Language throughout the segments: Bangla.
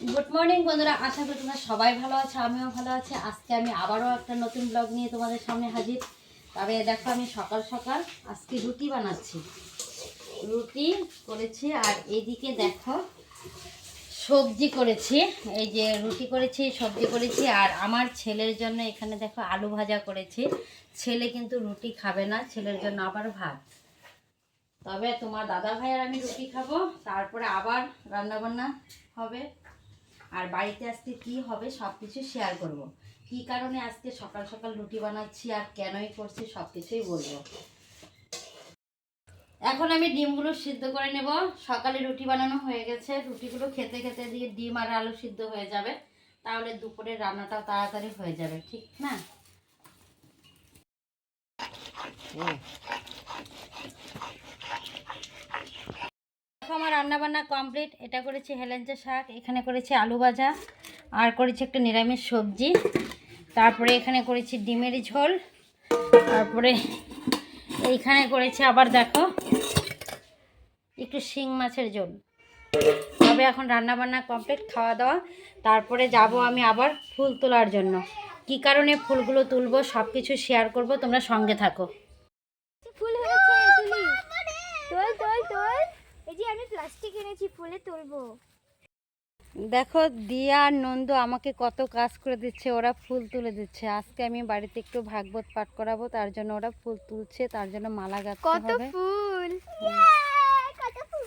গুড মর্নিং বন্ধুরা, আশা করি তোমরা সবাই ভালো আছো, আমিও ভালো আছি। আজকে আমি আবারও একটা নতুন ব্লগ নিয়ে তোমাদের সামনে হাজির। তবে দেখো, আমি সকাল সকাল আজকে রুটি বানাচ্ছি, রুটি করেছি। আর এইদিকে দেখো সবজি করেছি, এই যে রুটি করেছি, সবজি করেছি। আর আমার ছেলের জন্য এখানে দেখো আলু ভাজা করেছি। ছেলে কিন্তু রুটি খাবে না, ছেলের জন্য আবার ভাত। তবে তোমার দাদা ভাই আর আমি রুটি খাবো, তারপরে আবার রান্নাবান্না হবে। আর বাড়িতে আজকে কি হবে সব কিছু শেয়ার করব। কি কারণে আজকে সকাল সকাল রুটি বানাচ্ছি আর কেনই করছি সব কিছুই বলবো। এখন আমি ডিমগুলো সিদ্ধ করে নেব। সকালে রুটি বানানো হয়ে গেছে, রুটিগুলো খেতে খেতে দিয়ে ডিম আর আলু সিদ্ধ হয়ে যাবে, তাহলে দুপুরের রান্নাটাও তাড়াতাড়ি হয়ে যাবে, ঠিক না? আমার রান্না বান্না কমপ্লিট। এটা করেছি হেলেঞ্চা শাক, এখানে করেছি আলু ভাজা, আর করেছি একটা নিরামিষ সবজি। তারপরে এখানে করেছি ডিমের ঝোল, তারপরে এইখানে করেছি আবার দেখো একটু শিং মাছের ঝোল। তবে এখন রান্না বান্না কমপ্লিট, খাওয়া দাওয়া। তারপরে যাব আমি আবার ফুল তোলার জন্য। কি কারণে ফুলগুলো তুলবো সব কিছু শেয়ার করব, তোমরা সঙ্গে থাকো। ফুল হয়েছে, তুলি তোল তোল তোল। এই যে আমি প্লাস্টিক এনেছি, ফুলে তুলবো। দেখো দিয়া আর নন্দু আমাকে কত কাজ করে দিচ্ছে, ওরা ফুল তুলে দিচ্ছে। আজকে আমি বাড়িতে একটু ভাগবত পাঠ করাবো, তার জন্য ওরা ফুল তুলছে, তার জন্য মালা গাঁথতে কত হবে। ফুল, কত ফুল।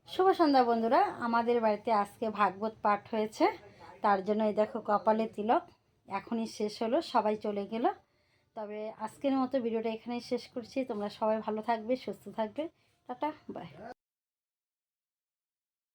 শুভ সন্ধ্যা বন্ধুরা, আমাদের বাড়িতে আজকে ভাগবত পাঠ হয়েছে, তার জন্য এই দেখো কপালে তিলক। এখনই শেষ হলো, সবাই চলে গেল। তবে আজকের মতো ভিডিওটা এখানেই শেষ করছি। তোমরা সবাই ভালো থাকবে, সুস্থ থাকবে। Tata, by.